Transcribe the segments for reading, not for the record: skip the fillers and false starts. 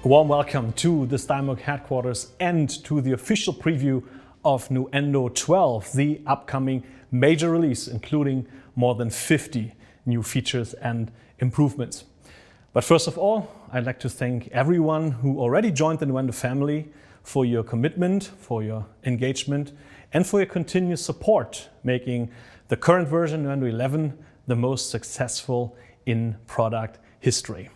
A warm welcome to the Steinberg headquarters and to the official preview of Nuendo 12, the upcoming major release, including more than 50 new features and improvements. But first of all, I'd like to thank everyone who already joined the Nuendo family for your commitment, for your engagement, and for your continuous support, making the current version, Nuendo 11, the most successful in product history.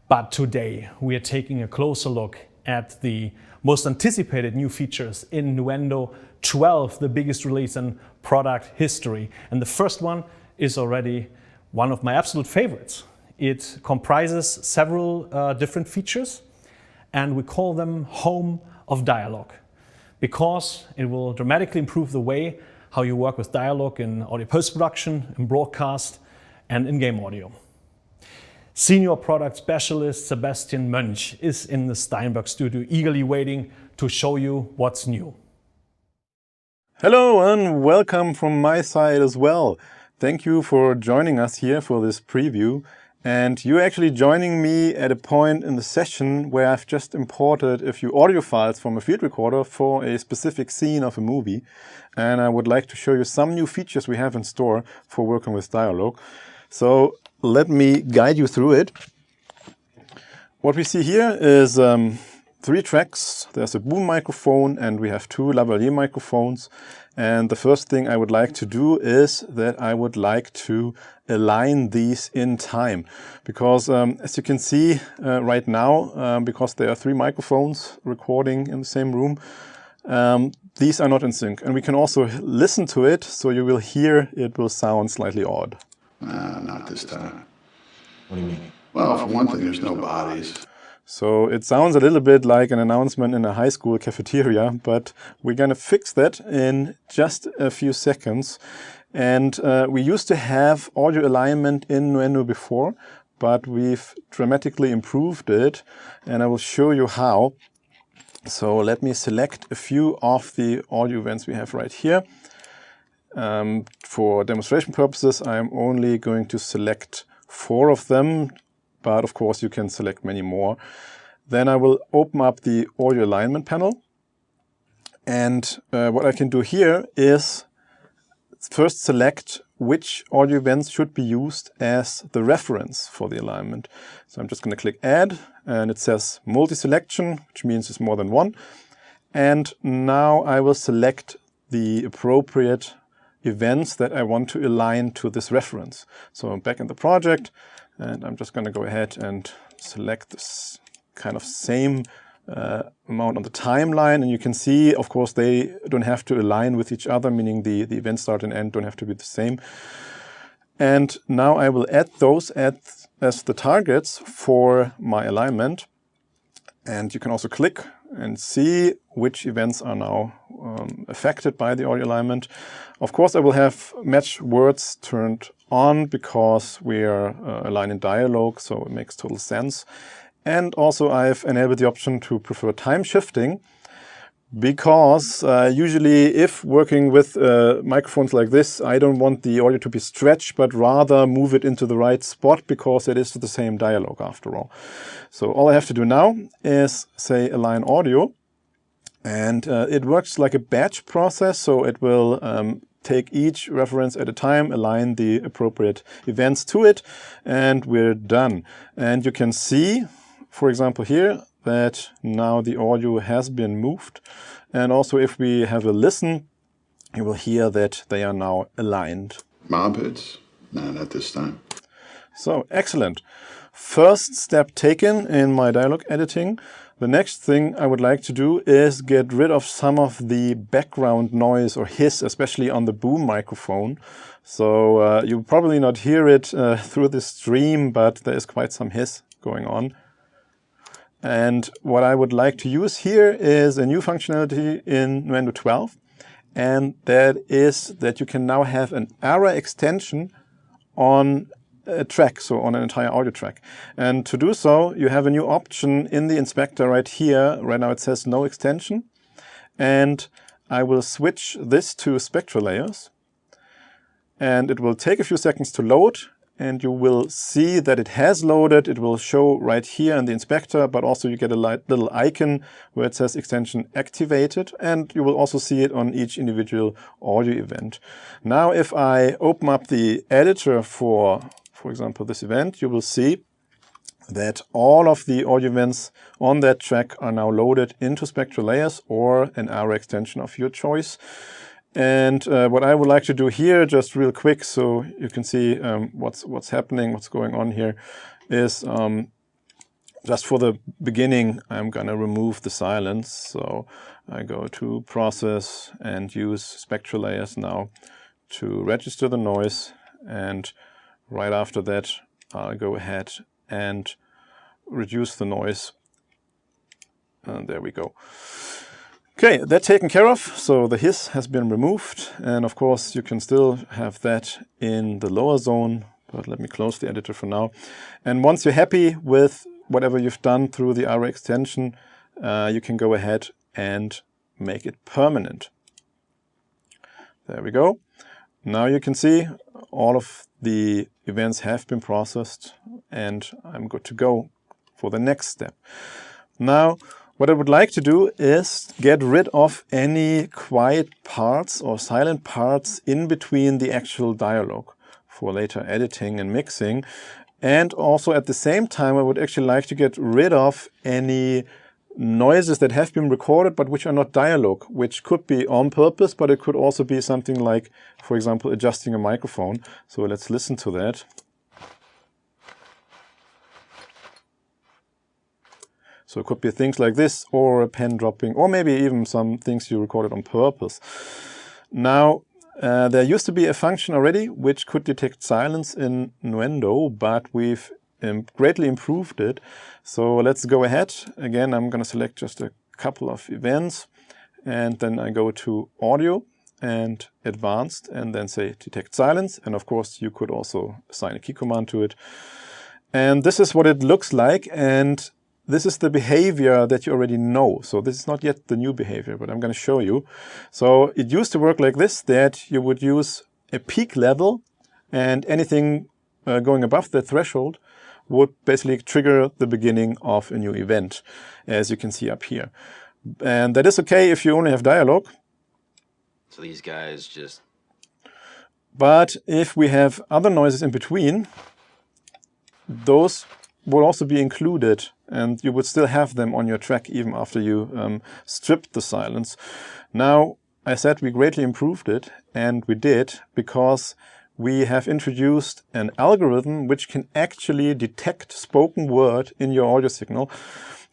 But today we are taking a closer look at the most anticipated new features in Nuendo 12, the biggest release in product history. And the first one is already one of my absolute favorites. It comprises several different features, and we call them Home of Dialogue, because it will dramatically improve the way how you work with dialogue in audio post-production, in broadcast, and in game audio. Senior product specialist Sebastian Moench is in the Steinberg studio, eagerly waiting to show you what's new. Hello and welcome from my side as well. Thank you for joining us here for this preview. And you're actually joining me at a point in the session where I've just imported a few audio files from a field recorder for a specific scene of a movie. And I would like to show you some new features we have in store for working with dialogue. So let me guide you through it. What we see here is 3 tracks. There's a boom microphone and we have 2 lavalier microphones. And the first thing I would like to do is that I would like to align these in time. Because as you can see right now, because there are 3 microphones recording in the same room, these are not in sync. And we can also listen to it, so you will hear it will sound slightly odd. Not this time. What do you mean? Well, for one thing, there's no bodies. So it sounds a little bit like an announcement in a high school cafeteria, but we're going to fix that in just a few seconds. And we used to have audio alignment in Nuendo before, but we've dramatically improved it, and I will show you how. So let me select a few of the audio events we have right here. For demonstration purposes, I'm only going to select 4 of them, but of course you can select many more. Then I will open up the audio alignment panel. And what I can do here is first select which audio events should be used as the reference for the alignment. So I'm just going to click Add, and it says multi-selection, which means it's more than one. And now I will select the appropriate events that I want to align to this reference. So I'm back in the project, and I'm just going to go ahead and select this kind of same amount on the timeline. And you can see, of course, they don't have to align with each other, meaning the event start and end don't have to be the same. And now I will add those as the targets for my alignment. And you can also click and see which events are now affected by the audio alignment. Of course, I will have match words turned on because we are aligning dialogue, so it makes total sense. And also I've enabled the option to prefer time shifting, because usually if working with microphones like this, I don't want the audio to be stretched, but rather move it into the right spot, because it is the same dialogue after all. So all I have to do now is say align audio, and it works like a batch process, so it will take each reference at a time, align the appropriate events to it, and we're done. And you can see, for example here, that now the audio has been moved. And also if we have a listen, you will hear that they are now aligned. Mob hits? No, not this time. So, excellent. First step taken in my dialogue editing. The next thing I would like to do is get rid of some of the background noise or hiss, especially on the boom microphone. So you'll probably not hear it through the stream, but there is quite some hiss going on. And what I would like to use here is a new functionality in Nuendo 12. And that is that you can now have an era extension on a track, so on an entire audio track. And to do so, you have a new option in the inspector right here. Right now it says no extension. And I will switch this to spectral layers. And it will take a few seconds to load. and you will see that it has loaded. It will show right here in the inspector, but also you get a little icon where it says extension activated, and you will also see it on each individual audio event. Now, if I open up the editor for example, this event, you will see that all of the audio events on that track are now loaded into spectral layers or an ARA extension of your choice. And what I would like to do here, just real quick, so you can see what's happening, what's going on here, is just for the beginning, I'm going to remove the silence. So I go to Process and use spectral layers now to register the noise. And right after that, I'll go ahead and reduce the noise. And there we go. Okay, that's taken care of. So the hiss has been removed. And of course, you can still have that in the lower zone. But let me close the editor for now. And once you're happy with whatever you've done through the ARA extension, you can go ahead and make it permanent. There we go. Now you can see all of the events have been processed, and I'm good to go for the next step. Now, what I would like to do is get rid of any quiet parts or silent parts in between the actual dialogue for later editing and mixing. And also at the same time, I would actually like to get rid of any noises that have been recorded but which are not dialogue, which could be on purpose, but it could also be something like, for example, adjusting a microphone. So let's listen to that. So it could be things like this, or a pen dropping, or maybe even some things you recorded on purpose. Now, there used to be a function already which could detect silence in Nuendo, but we've greatly improved it. So let's go ahead. Again, I'm going to select just a couple of events, and then I go to Audio and Advanced, and then say Detect Silence. And of course, you could also assign a key command to it. And this is what it looks like. And this is the behavior that you already know. So this is not yet the new behavior, but I'm going to show you. So it used to work like this, that you would use a peak level, and anything going above the threshold would basically trigger the beginning of a new event, as you can see up here. And that is okay if you only have dialogue. So these guys just... But if we have other noises in between, those will also be included, and you would still have them on your track even after you stripped the silence. Now, I said we greatly improved it, and we did, because we have introduced an algorithm which can actually detect spoken word in your audio signal.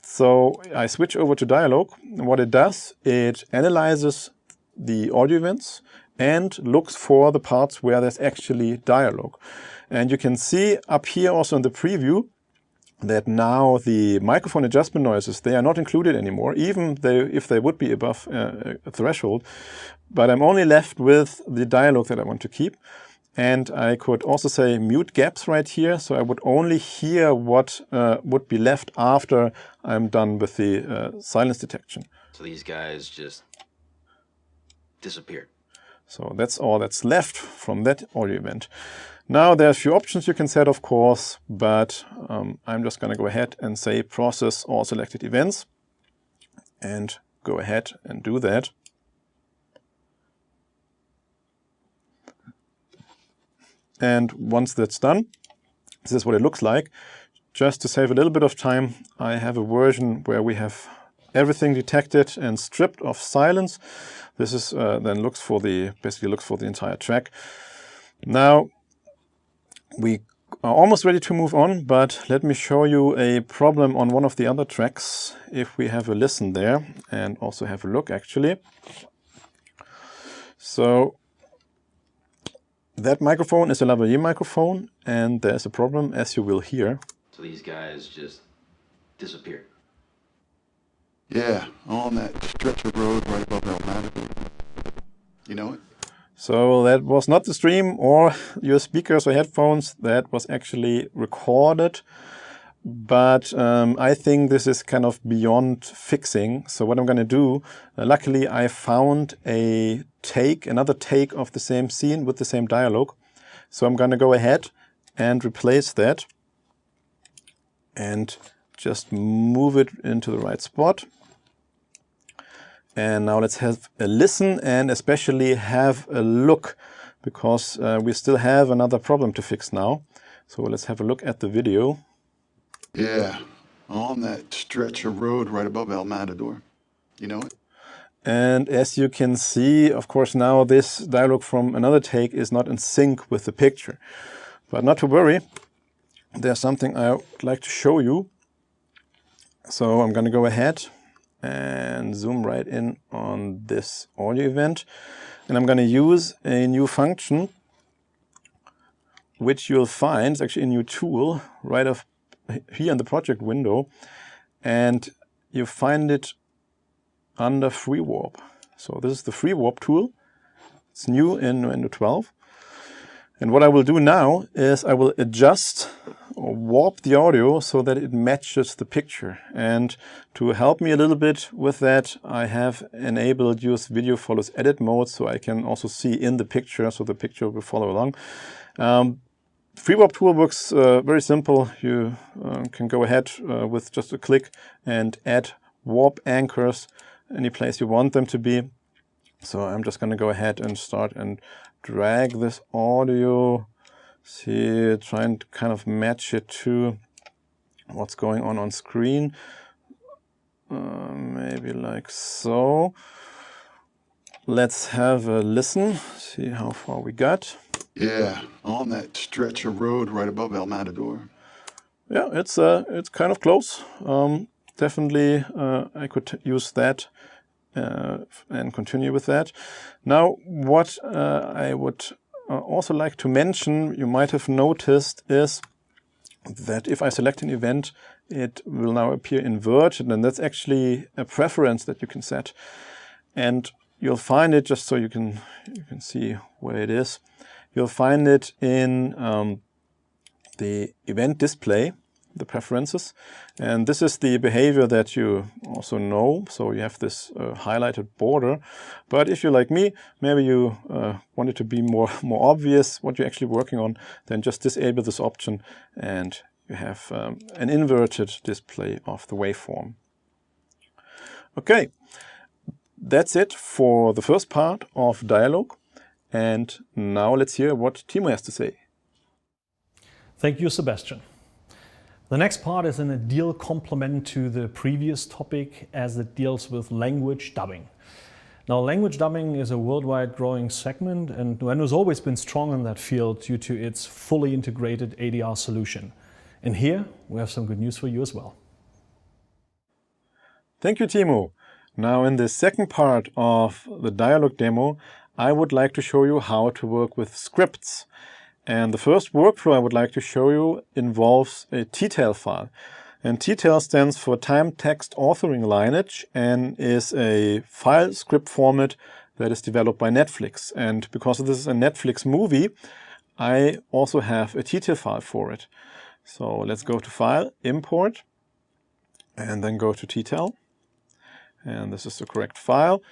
So I switch over to dialogue. What it does, it analyzes the audio events and looks for the parts where there's actually dialogue. And you can see up here also in the preview that now the microphone adjustment noises, they are not included anymore, even if they would be above a threshold. But I'm only left with the dialogue that I want to keep. And I could also say mute gaps right here, so I would only hear what would be left after I'm done with the silence detection. So these guys just disappeared. So that's all that's left from that audio event. Now there are a few options you can set, of course, but I'm just going to go ahead and say process all selected events and go ahead and do that. And once that's done, this is what it looks like. Just to save a little bit of time, I have a version where we have everything detected and stripped of silence. This is then basically looks for the entire track. Now we are almost ready to move on, but let me show you a problem on one of the other tracks. If we have a listen there and also have a look actually. So that microphone is a lavalier microphone, and there's a problem, as you will hear. So these guys just disappeared. Yeah, on that stretch of road right above Aromatic. You know it? So that was not the stream or your speakers or headphones. That was actually recorded. But I think this is kind of beyond fixing. So what I'm going to do, luckily I found another take of the same scene with the same dialogue. So I'm going to go ahead and replace that and just move it into the right spot. And now let's have a listen and especially have a look, because we still have another problem to fix now. So let's have a look at the video. Yeah, on that stretch of road right above El Matador. You know it? And as you can see, of course, now this dialogue from another take is not in sync with the picture. But not to worry, there's something I would like to show you. So I'm going to go ahead and zoom right in on this audio event. And I'm going to use a new function, which you'll find, it's actually a new tool right up here in the project window. And you find it under Free Warp. So this is the Free Warp tool. It's new in Nuendo 12. And what I will do now is I will adjust or warp the audio so that it matches the picture. And to help me a little bit with that, I have enabled use video follows edit mode, so I can also see in the picture, so the picture will follow along. Free Warp tool works very simple. You can go ahead with just a click and add warp anchors any place you want them to be. So I'm just going to go ahead and start and drag this audio, see, try and kind of match it to what's going on screen. Maybe like so. Let's have a listen, see how far we got. Yeah, on that stretch of road right above El Matador. Yeah, it's kind of close. Definitely I could use that and continue with that. Now, what I would also like to mention, you might have noticed, is that if I select an event, it will now appear inverted, and that's actually a preference that you can set. And you'll find it, just so you can see where it is, you'll find it in the event display, the preferences. And this is the behavior that you also know. So you have this highlighted border. But if you're like me, maybe you want it to be more obvious what you're actually working on, then just disable this option and you have an inverted display of the waveform. Okay, that's it for the first part of dialogue. And now let's hear what Timo has to say. Thank you, Sebastian. The next part is an ideal complement to the previous topic, as it deals with language dubbing. Now, language dubbing is a worldwide growing segment, and Nuendo has always been strong in that field due to its fully integrated ADR solution. And here we have some good news for you as well. Thank you, Timo. Now, in the second part of the dialogue demo, I would like to show you how to work with scripts. And the first workflow I would like to show you involves a TTAL file. And TTAL stands for Time Text Authoring Lineage and is a file script format that is developed by Netflix. And because this is a Netflix movie, I also have a TTAL file for it. So let's go to File, Import, and then go to TTAL. And this is the correct file.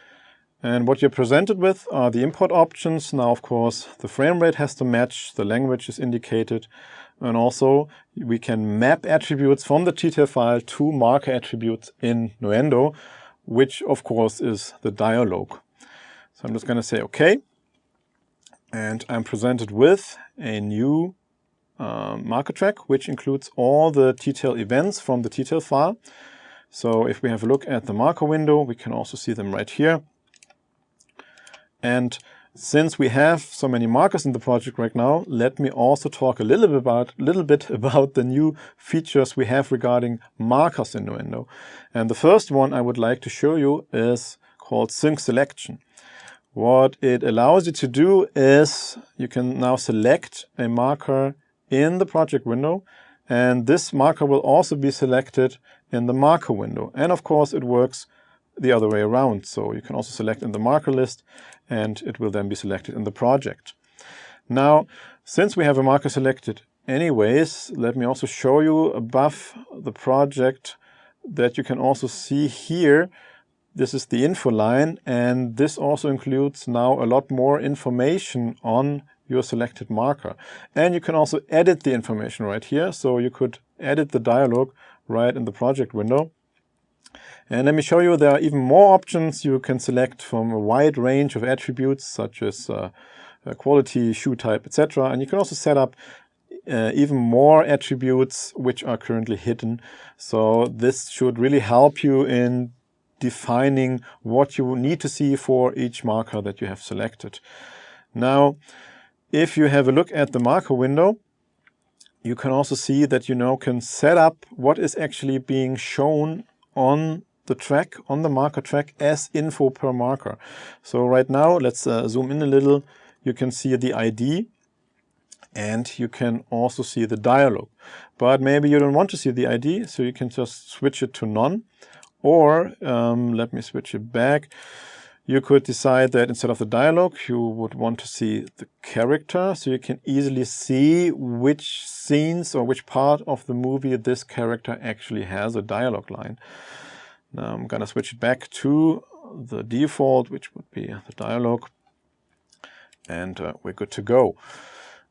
And what you're presented with are the import options. Now, of course, the frame rate has to match, the language is indicated, and also we can map attributes from the TTAL file to marker attributes in Nuendo, which of course is the dialogue. So I'm just going to say OK, and I'm presented with a new marker track, which includes all the TTAL events from the TTAL file. So if we have a look at the marker window, we can also see them right here. And since we have so many markers in the project right now, let me also talk a little bit about the new features we have regarding markers in Nuendo. And the first one I would like to show you is called Sync Selection. What it allows you to do is you can now select a marker in the project window, and this marker will also be selected in the marker window. And of course it works the other way around. So you can also select in the marker list and it will then be selected in the project. Now, since we have a marker selected anyways, let me also show you above the project that you can also see here. This is the info line, and this also includes now a lot more information on your selected marker. And you can also edit the information right here. So you could edit the dialog right in the project window. And let me show you, there are even more options. You can select from a wide range of attributes, such as quality, shoe type, etc. And you can also set up even more attributes which are currently hidden. So this should really help you in defining what you need to see for each marker that you have selected. Now, if you have a look at the marker window, you can also see that you now can set up what is actually being shown on the track, on the marker track, as info per marker. So right now, let's zoom in a little. You can see the ID and you can also see the dialog. But maybe you don't want to see the ID, so you can just switch it to none. Or let me switch it back. You could decide that instead of the dialog, you would want to see the character, so you can easily see which scenes or which part of the movie this character actually has a dialogue line. Now I'm going to switch it back to the default, which would be the dialog, and we're good to go.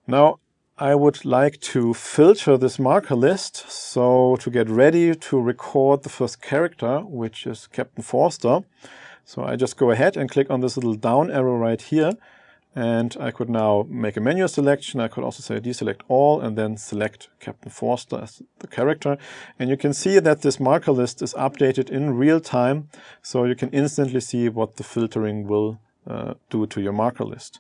Now I would like to filter this marker list, so to get ready to record the first character, which is Captain Forster. So I just go ahead and click on this little down arrow right here, and I could now make a manual selection. I could also say deselect all and then select Captain Forster as the character. And you can see that this marker list is updated in real time, so you can instantly see what the filtering will do to your marker list.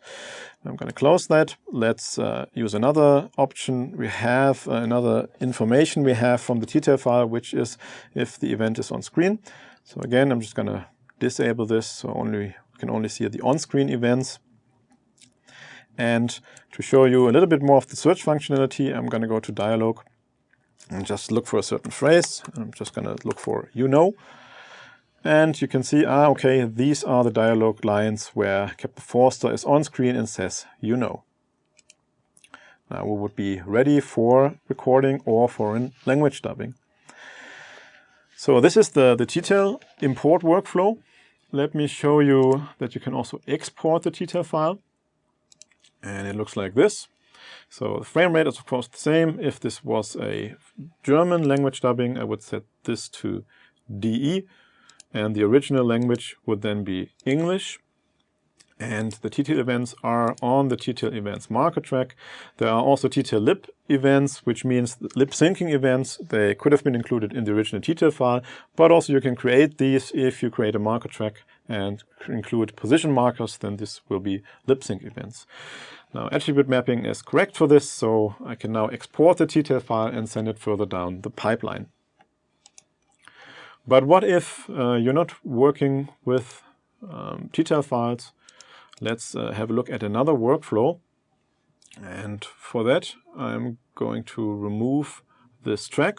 I'm going to close that. Let's use another option. We have another information we have from the detail file, which is if the event is on screen. So again, I'm just going to disable this, so we can only see the on-screen events. And to show you a little bit more of the search functionality, I'm going to go to dialog and just look for a certain phrase. I'm just going to look for "you know." And you can see, okay, these are the dialogue lines where Captain Forster is on screen and says "you know." Now we would be ready for recording or for language dubbing. So this is the detail import workflow. Let me show you that you can also export the detail file. And it looks like this. So the frame rate is of course the same. If this was a German language dubbing, I would set this to DE. And the original language would then be English. And the detail events are on the detail events marker track. There are also detail lip events, which means lip syncing events. They could have been included in the original detail file, but also you can create these if you create a marker track and include position markers, then this will be lip sync events. Now attribute mapping is correct for this, so I can now export the detail file and send it further down the pipeline. But what if you're not working with detail files? Let's have a look at another workflow. And for that, I'm going to remove this track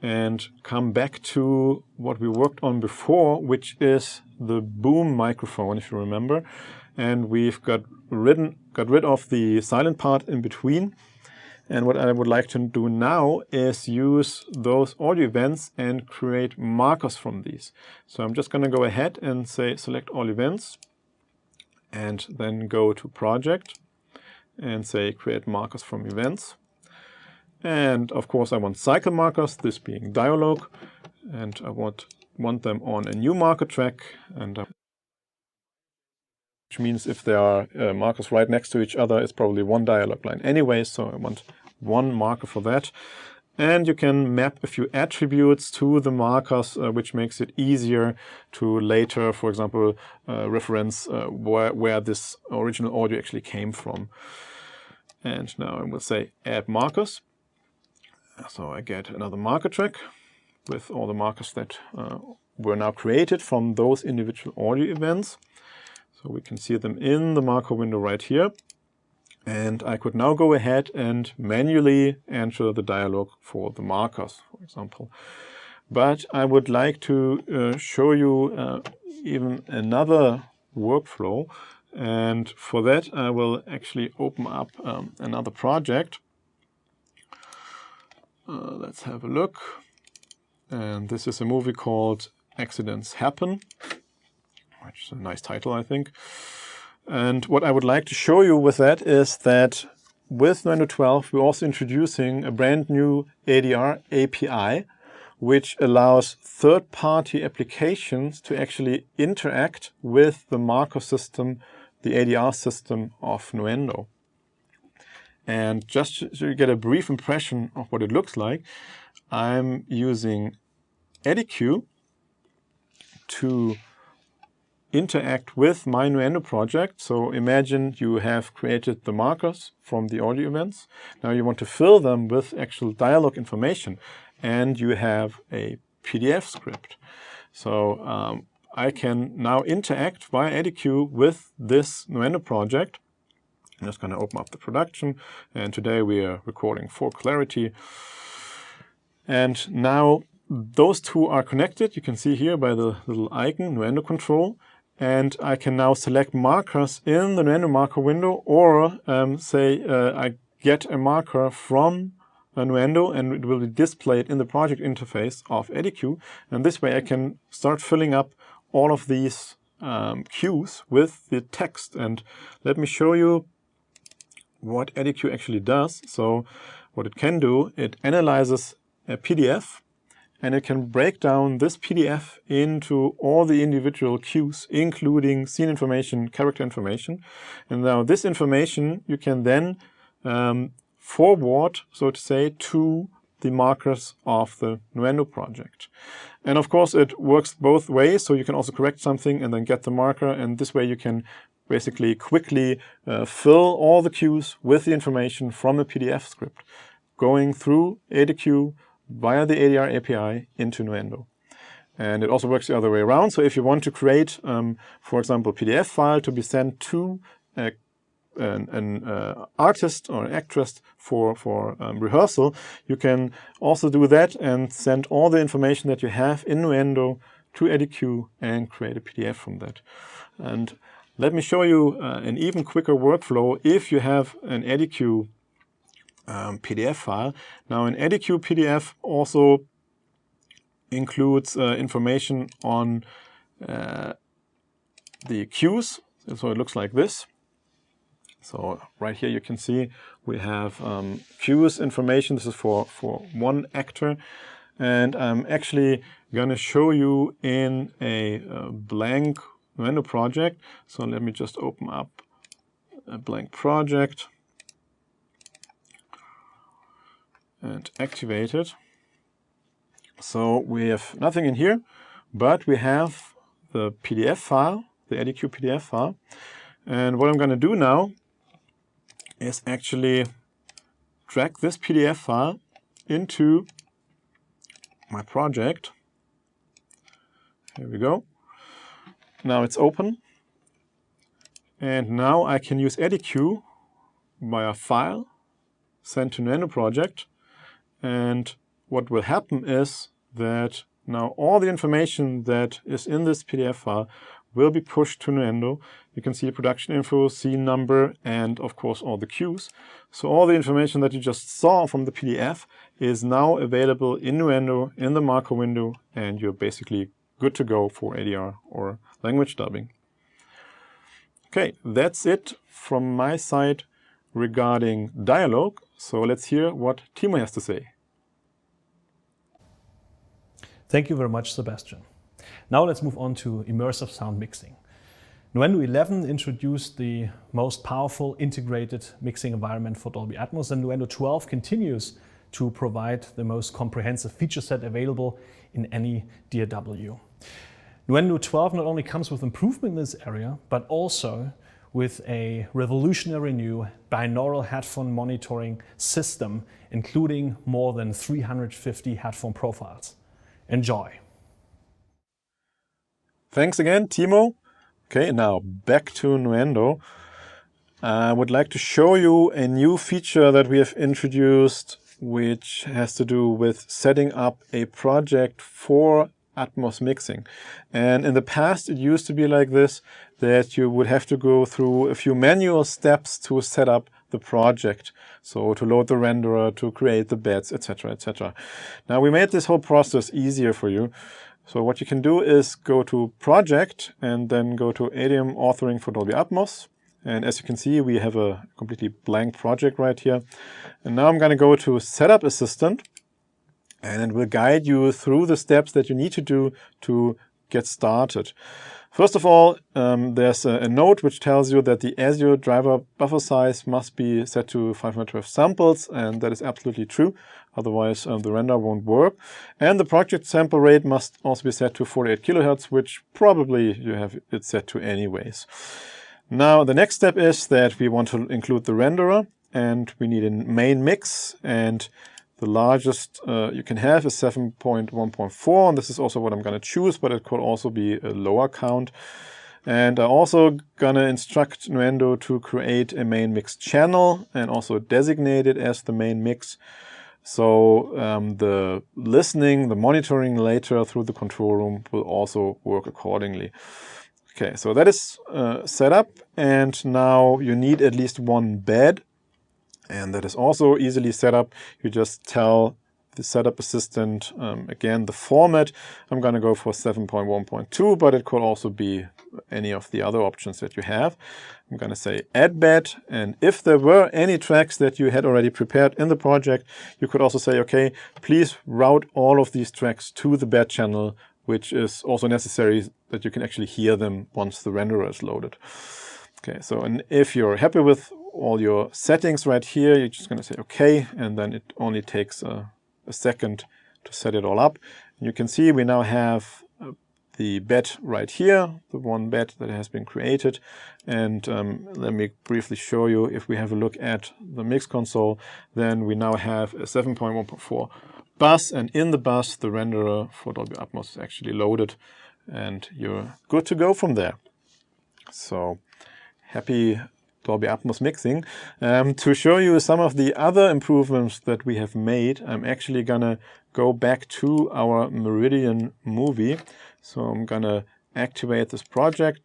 and come back to what we worked on before, which is the boom microphone, if you remember. And we've got rid of the silent part in between. And what I would like to do now is use those audio events and create markers from these. So I'm just going to go ahead and say select all events and then go to project and say create markers from events. And of course I want cycle markers, this being dialogue, and I want them on a new marker track, and which means if there are markers right next to each other, it's probably one dialogue line anyway, so I want one marker for that. And you can map a few attributes to the markers, which makes it easier to later, for example, reference where this original audio actually came from. And now I will say add markers. So I get another marker track with all the markers that were now created from those individual audio events. So we can see them in the marker window right here. And I could now go ahead and manually enter the dialog for the markers, for example. But I would like to show you even another workflow. And for that, I will actually open up another project. Let's have a look. And this is a movie called Accidents Happen, which is a nice title, I think. And what I would like to show you with that is that with Nuendo 12, we're also introducing a brand new ADR API, which allows third-party applications to actually interact with the marker system, the ADR system of Nuendo. And just so you get a brief impression of what it looks like, I'm using EdiQ to interact with my Nuendo project. So imagine you have created the markers from the audio events. Now you want to fill them with actual dialogue information, and you have a PDF script. So I can now interact via EdiQ with this Nuendo project. I'm just going to open up the production, and today we are recording for clarity. And now those two are connected. You can see here by the little icon, Nuendo control. And I can now select markers in the Nuendo marker window, or say I get a marker from Nuendo and it will be displayed in the project interface of EdiQ. And this way I can start filling up all of these cues with the text. And let me show you what EdiQ actually does. So what it can do, it analyzes a PDF, and it can break down this PDF into all the individual cues, including scene information, character information. And now this information you can then forward, so to say, to the markers of the Nuendo project. And of course it works both ways, so you can also correct something and then get the marker, and this way you can basically quickly fill all the cues with the information from a PDF script, going through EdiQ via the ADR API into Nuendo. And it also works the other way around. So if you want to create, for example, a PDF file to be sent to an artist or an actress for rehearsal, you can also do that and send all the information that you have in Nuendo to EdiQ and create a PDF from that. And let me show you an even quicker workflow if you have an EdiQ PDF file. Now an EdiQ PDF also includes information on the cues. So it looks like this. So right here you can see we have cues information. This is for one actor. And I'm actually going to show you in a blank Nuendo project. So let me just open up a blank project and activate it. So we have nothing in here, but we have the PDF file, the EdiQ PDF file. And what I'm going to do now is actually drag this PDF file into my project. Here we go. Now it's open. And now I can use EdiQ via file, send to Nuendo project. And what will happen is that now all the information that is in this PDF file will be pushed to Nuendo. You can see production info, scene number, and of course all the cues. So all the information that you just saw from the PDF is now available in Nuendo in the marker window, and you're basically good to go for ADR or language dubbing. Okay, that's it from my side regarding dialogue. So let's hear what Timo has to say. Thank you very much, Sebastian. Now let's move on to immersive sound mixing. Nuendo 11 introduced the most powerful integrated mixing environment for Dolby Atmos, and Nuendo 12 continues to provide the most comprehensive feature set available in any DAW. Nuendo 12 not only comes with improvement in this area, but also with a revolutionary new binaural headphone monitoring system, including more than 350 headphone profiles. Enjoy. Thanks again, Timo. Okay, now back to Nuendo. I would like to show you a new feature that we have introduced, which has to do with setting up a project for Atmos mixing. And in the past, it used to be like this, that you would have to go through a few manual steps to set up the project. So to load the renderer, to create the beds, etc., etc. Now we made this whole process easier for you. So what you can do is go to Project and then go to ADM Authoring for Dolby Atmos. And as you can see, we have a completely blank project right here. And now I'm going to go to Setup Assistant, and it will guide you through the steps that you need to do to get started. First of all, there's a note which tells you that the ASIO driver buffer size must be set to 512 samples, and that is absolutely true. Otherwise, the render won't work. And the project sample rate must also be set to 48 kilohertz, which probably you have it set to anyways. Now, the next step is that we want to include the renderer, and we need a main mix, and the largest you can have is 7.1.4, and this is also what I'm going to choose, but it could also be a lower count. And I'm also going to instruct Nuendo to create a main mix channel and also designate it as the main mix. So the listening, the monitoring later through the control room will also work accordingly. Okay, so that is set up, and now you need at least one bed, and that is also easily set up. You just tell the setup assistant, again, the format. I'm going to go for 7.1.2, but it could also be any of the other options that you have. I'm going to say add bed, and if there were any tracks that you had already prepared in the project, you could also say, okay, please route all of these tracks to the bed channel, which is also necessary that you can actually hear them once the renderer is loaded. Okay, so and if you're happy with all your settings right here, you're just going to say okay, and then it only takes a second to set it all up. And you can see we now have the bed right here, the one bed that has been created. And let me briefly show you, if we have a look at the mix console, then we now have a 7.1.4 bus, and in the bus the renderer for Dolby Atmos is actually loaded, and you're good to go from there. So happy Dolby Atmos mixing. To show you some of the other improvements that we have made, I'm actually gonna go back to our Meridian movie. So I'm gonna activate this project,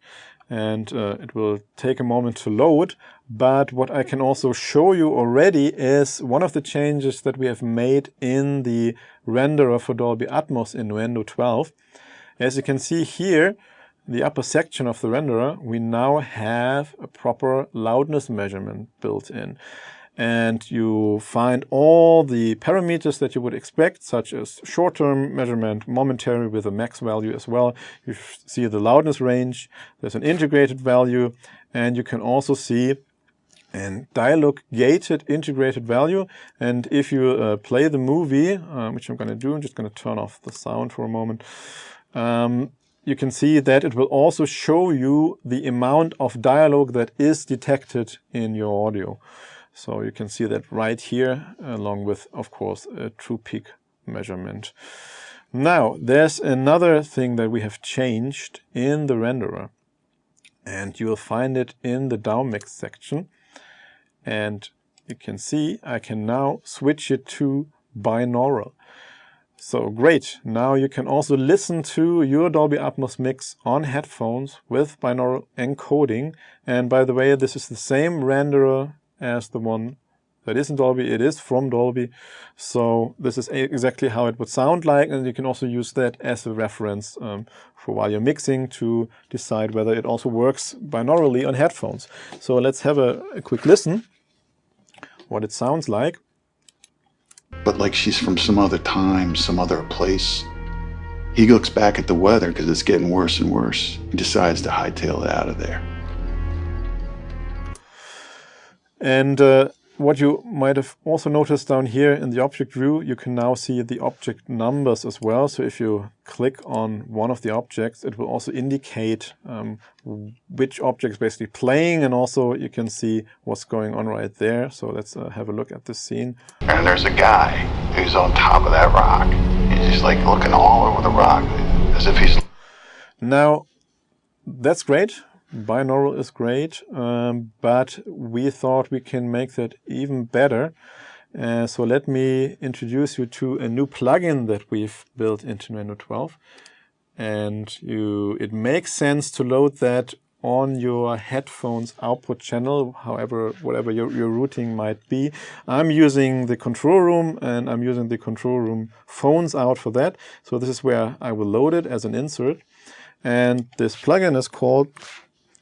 and it will take a moment to load. But what I can also show you already is one of the changes that we have made in the renderer for Dolby Atmos in Nuendo 12. As you can see here, the upper section of the renderer, we now have a proper loudness measurement built in. And you find all the parameters that you would expect, such as short-term measurement, momentary with a max value as well. You see the loudness range, there's an integrated value, and you can also see a dialogue gated integrated value. And if you play the movie, which I'm going to do, I'm just going to turn off the sound for a moment. You can see that it will also show you the amount of dialogue that is detected in your audio. So you can see that right here, along with, of course, a true peak measurement. Now, there's another thing that we have changed in the renderer, and you'll find it in the downmix section. And you can see I can now switch it to binaural. So great, now you can also listen to your Dolby Atmos mix on headphones with binaural encoding. And by the way, this is the same renderer as the one that is in Dolby. It is from Dolby. So this is exactly how it would sound like, and you can also use that as a reference for while you're mixing to decide whether it also works binaurally on headphones. So let's have a quick listen what it sounds like. But like she's from some other time, some other place. He looks back at the weather because it's getting worse and worse. He decides to hightail it out of there. And what you might have also noticed down here in the object view, you can now see the object numbers as well. So if you click on one of the objects, it will also indicate which object is basically playing, and also you can see what's going on right there. So let's have a look at this scene. And there's a guy who's on top of that rock. He's just like looking all over the rock as if he's... Now, that's great. Binaural is great, but we thought we can make that even better. So let me introduce you to a new plugin that we've built into Nuendo 12. And it makes sense to load that on your headphones output channel, whatever your routing might be. I'm using the control room, and I'm using the control room phones out for that. So this is where I will load it as an insert. And this plugin is called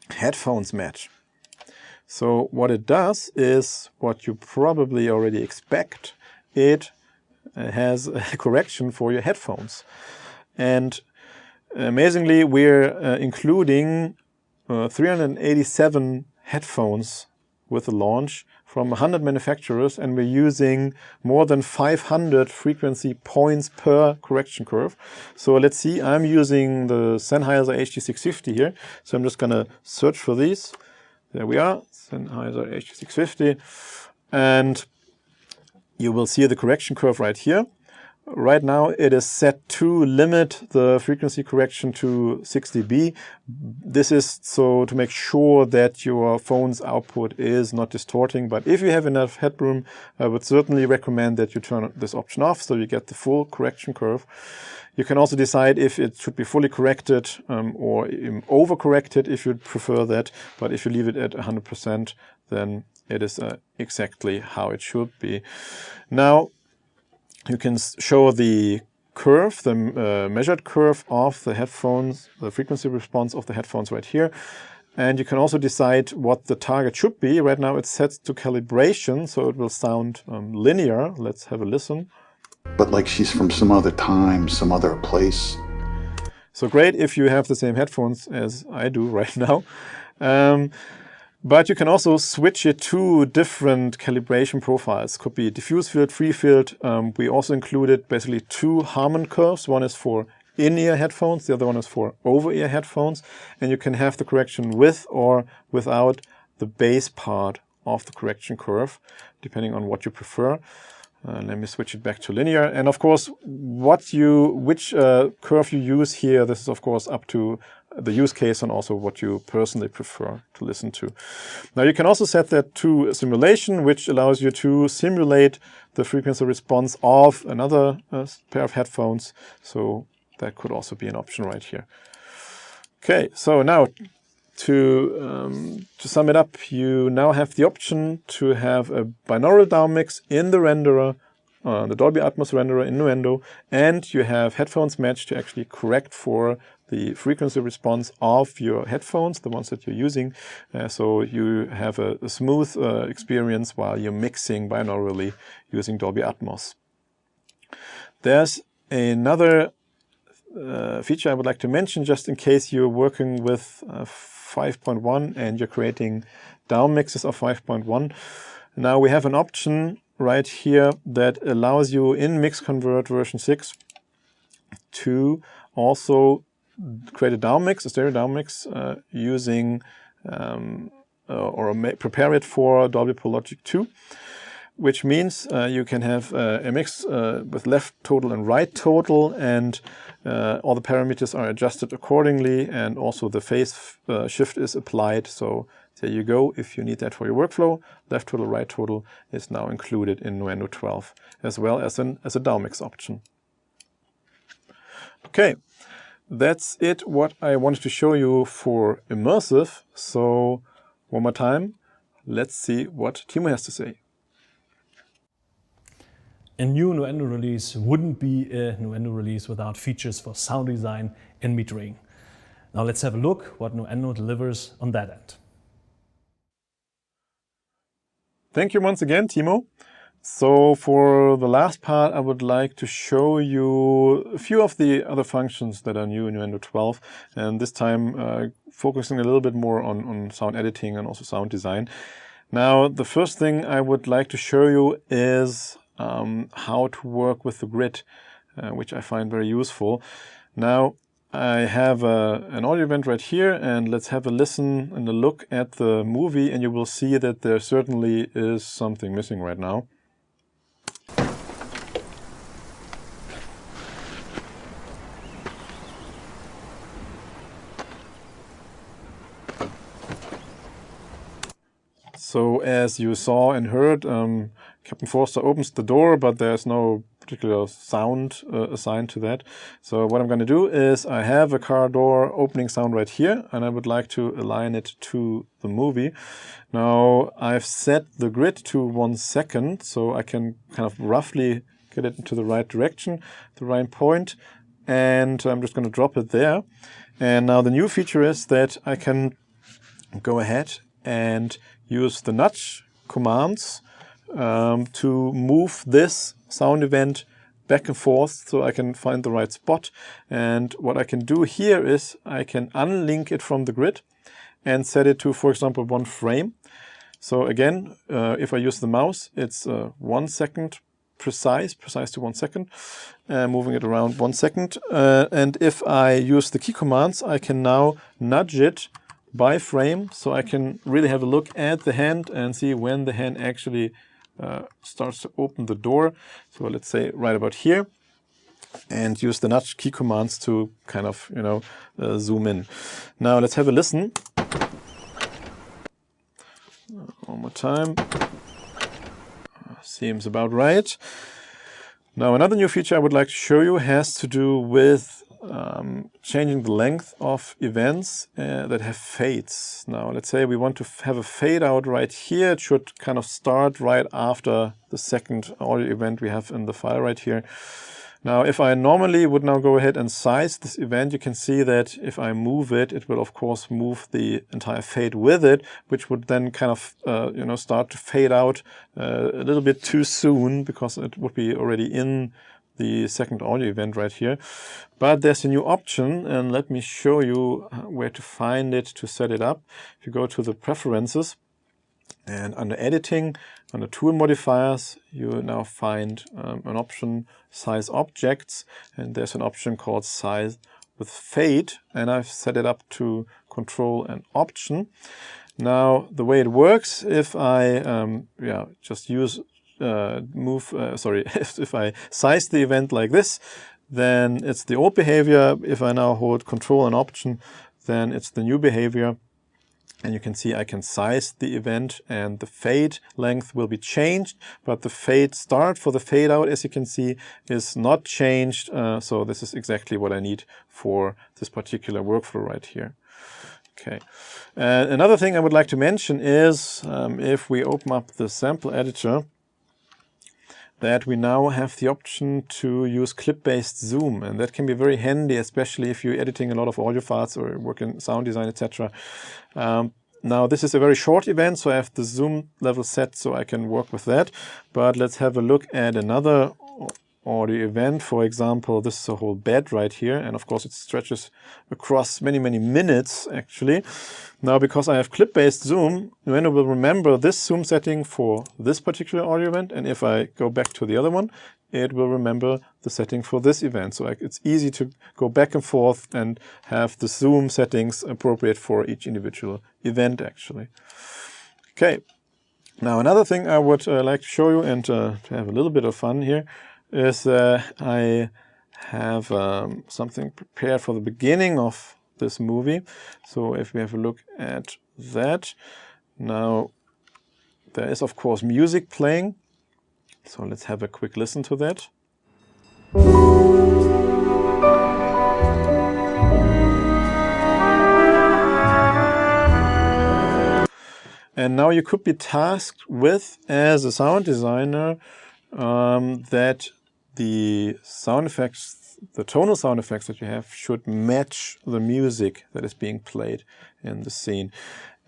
Headphones Match. So what it does is what you probably already expect. It has a correction for your headphones. And amazingly, we're including 387 headphones with the launch from 100 manufacturers, and we're using more than 500 frequency points per correction curve. So let's see, I'm using the Sennheiser HD650 here. So I'm just gonna search for these. There we are, Sennheiser HD650. And you will see the correction curve right here. Right now it is set to limit the frequency correction to 6 dB. This is so to make sure that your phone's output is not distorting. But if you have enough headroom, I would certainly recommend that you turn this option off so you get the full correction curve. You can also decide if it should be fully corrected or overcorrected if you'd prefer that. But if you leave it at 100%, then it is exactly how it should be. Now, you can show the curve, the measured curve of the headphones, the frequency response of the headphones right here. And you can also decide what the target should be. Right now it's set to calibration, so it will sound linear. Let's have a listen. But like she's from some other time, some other place. So great if you have the same headphones as I do right now. But you can also switch it to different calibration profiles. Could be diffuse field, free field. We also included basically two Harman curves. One is for in-ear headphones, the other one is for over-ear headphones. And you can have the correction with or without the bass part of the correction curve, depending on what you prefer. Let me switch it back to linear. And of course, which curve you use here, this is of course up to the use case and also what you personally prefer to listen to. Now you can also set that to simulation, which allows you to simulate the frequency response of another pair of headphones. So that could also be an option right here. Okay, so now to sum it up, you now have the option to have a binaural down mix in the renderer, the Dolby Atmos renderer in Nuendo, and you have headphones matched to actually correct for the frequency response of your headphones, the ones that you're using. So you have a smooth experience while you're mixing binaurally using Dolby Atmos. There's another feature I would like to mention, just in case you're working with 5.1 and you're creating down mixes of 5.1. Now we have an option right here that allows you in MixConvert version 6 to also create a down mix, a stereo down mix, using prepare it for Dolby Pro Logic 2, which means you can have a mix with left total and right total, and all the parameters are adjusted accordingly, and also the phase shift is applied. So there you go. If you need that for your workflow, left total, right total is now included in Nuendo 12, as well as a down mix option. Okay. That's it, what I wanted to show you for immersive. So one more time, let's see what Timo has to say. A new Nuendo release wouldn't be a Nuendo release without features for sound design and metering. Now let's have a look what Nuendo delivers on that end. Thank you once again, Timo. So for the last part, I would like to show you a few of the other functions that are new in Nuendo 12, and this time focusing a little bit more on sound editing and also sound design. Now, the first thing I would like to show you is how to work with the grid, which I find very useful. Now, I have an audio event right here, and let's have a listen and a look at the movie, and you will see that there certainly is something missing right now. So as you saw and heard, Captain Forster opens the door, but there's no particular sound assigned to that. So what I'm going to do is I have a car door opening sound right here, and I would like to align it to the movie. Now I've set the grid to 1 second, so I can kind of roughly get it into the right direction, the right point, and I'm just going to drop it there. And now the new feature is that I can go ahead and use the nudge commands to move this sound event back and forth so I can find the right spot. And what I can do here is I can unlink it from the grid and set it to, for example, 1 frame. So again, if I use the mouse, it's 1 second precise to 1 second, moving it around 1 second. And if I use the key commands, I can now nudge it by frame, so I can really have a look at the hand and see when the hand actually starts to open the door. So let's say right about here, and use the nudge key commands to kind of, you know, zoom in. Now let's have a listen. One more time. Seems about right. Now another new feature I would like to show you has to do with changing the length of events that have fades. Now let's say we want to have a fade out right here. It should kind of start right after the second audio event we have in the file right here. Now if I normally would now go ahead and size this event, you can see that if I move it, it will of course move the entire fade with it, which would then kind of you know, start to fade out a little bit too soon, because it would be already in the second audio event right here. But there's a new option, and let me show you where to find it to set it up. If you go to the preferences and under editing, under tool modifiers, you now find an option, size objects, and there's an option called size with fade, and I've set it up to control an option. Now the way it works, if I just use if I size the event like this, then it's the old behavior. If I now hold control and option, then it's the new behavior. And you can see I can size the event, and the fade length will be changed, but the fade start for the fade out, as you can see, is not changed. So this is exactly what I need for this particular workflow right here. Okay. Another thing I would like to mention is if we open up the sample editor, that we now have the option to use clip-based zoom, and that can be very handy, especially if you're editing a lot of audio files or work in sound design, etc. Now this is a very short event, so I have the zoom level set so I can work with that. But let's have a look at another audio event. For example, this is a whole bed right here, and of course it stretches across many minutes actually. Now because I have clip-based zoom, Nuendo will remember this zoom setting for this particular audio event, and if I go back to the other one, it will remember the setting for this event. So it's easy to go back and forth and have the zoom settings appropriate for each individual event actually. Okay, now another thing I would like to show you, and to have a little bit of fun here, is I have something prepared for the beginning of this movie. So if we have a look at that, now there is of course music playing. So let's have a quick listen to that. And now you could be tasked with, as a sound designer, that the sound effects, the tonal sound effects that you have should match the music that is being played in the scene.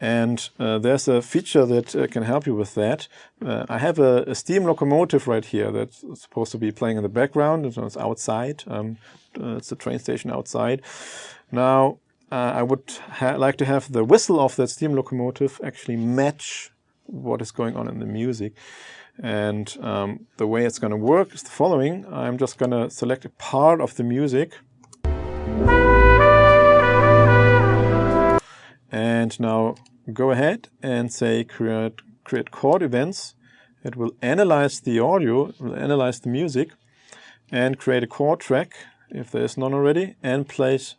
And there's a feature that can help you with that. I have a steam locomotive right here that's supposed to be playing in the background. It's outside. It's a train station outside. Now, I would like to have the whistle of that steam locomotive actually match what is going on in the music. And the way it's going to work is the following. I'm just going to select a part of the music. And now go ahead and say create chord events. It will analyze the audio, it will analyze the music, and create a chord track, if there is none already, and place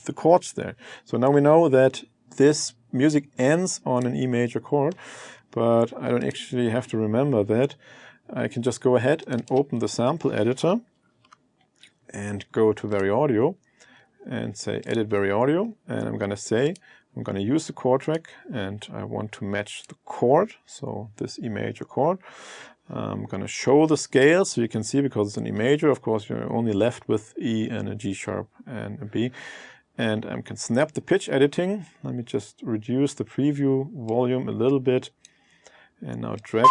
the chords there. So now we know that this music ends on an E major chord, but I don't actually have to remember that. I can just go ahead and open the sample editor and go to Very Audio and say Edit Very Audio, and I'm going to say I'm going to use the chord track and I want to match the chord, so this E major chord. I'm going to show the scale so you can see, because it's an E major, of course you're only left with E and a G sharp and a B. and I can snap the pitch editing. Let me just reduce the preview volume a little bit, and now drag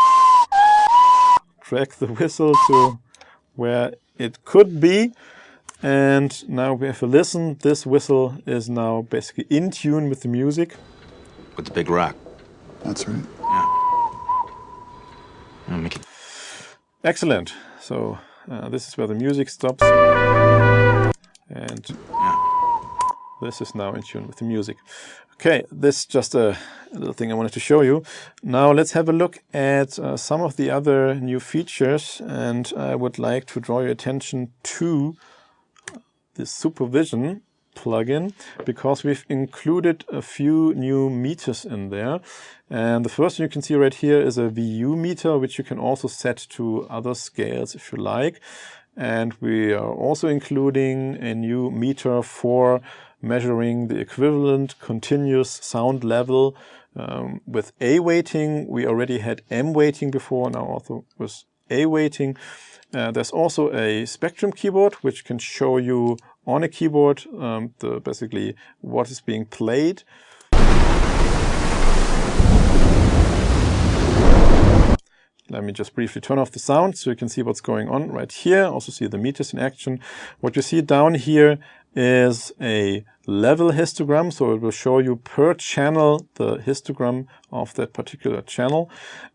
the whistle to where it could be. And now we have a listen. This whistle is now basically in tune with the music. With the big rock. That's right. I'll make it. Excellent. So this is where the music stops. And this is now in tune with the music. Okay, this is just a little thing I wanted to show you. Now let's have a look at some of the other new features. And I would like to draw your attention to the Supervision plugin, because we've included a few new meters in there. And the first one you can see right here is a VU meter, which you can also set to other scales if you like. And we are also including a new meter for measuring the equivalent continuous sound level with A weighting. We already had M weighting before, now also with A weighting. There's also a spectrum keyboard, which can show you on a keyboard basically what is being played. Let me just briefly turn off the sound so you can see what's going on right here. Also see the meters in action. What you see down here is a level histogram, so it will show you per channel the histogram of that particular channel.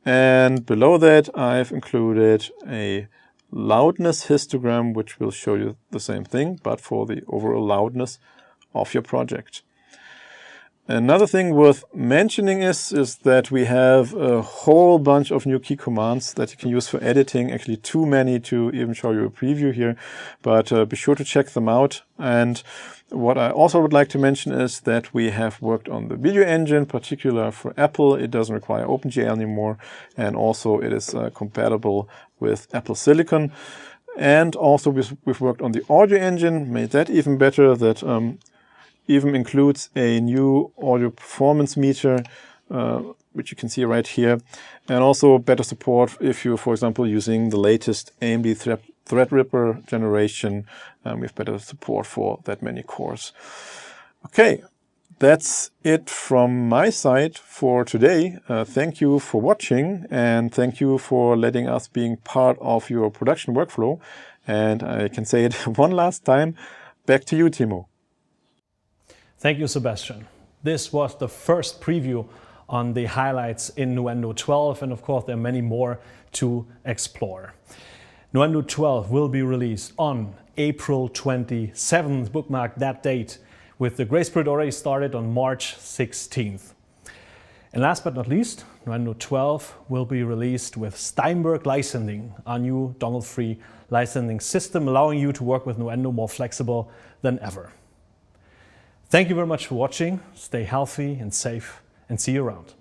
And below that I've included a loudness histogram, which will show you the same thing, but for the overall loudness of your project. Another thing worth mentioning is that we have a whole bunch of new key commands that you can use for editing, actually too many to even show you a preview here, but be sure to check them out. And what I also would like to mention is that we have worked on the video engine, particular for Apple. It doesn't require OpenGL anymore, and also it is compatible with Apple Silicon. And also we've worked on the audio engine, made that even better. That even includes a new audio performance meter, which you can see right here, and also better support if you're, for example, using the latest AMD Threadripper generation. We have better support for that many cores. Okay, that's it from my side for today. Thank you for watching, and thank you for letting us being part of your production workflow. And I can say it one last time, back to you, Timo. Thank you, Sebastian. This was the first preview on the highlights in Nuendo 12, and of course there are many more to explore. Nuendo 12 will be released on April 27th, bookmark that date, with the grace period already started on March 16th. And last but not least, Nuendo 12 will be released with Steinberg licensing, our new dongle-free licensing system, allowing you to work with Nuendo more flexible than ever. Thank you very much for watching. Stay healthy and safe, and see you around.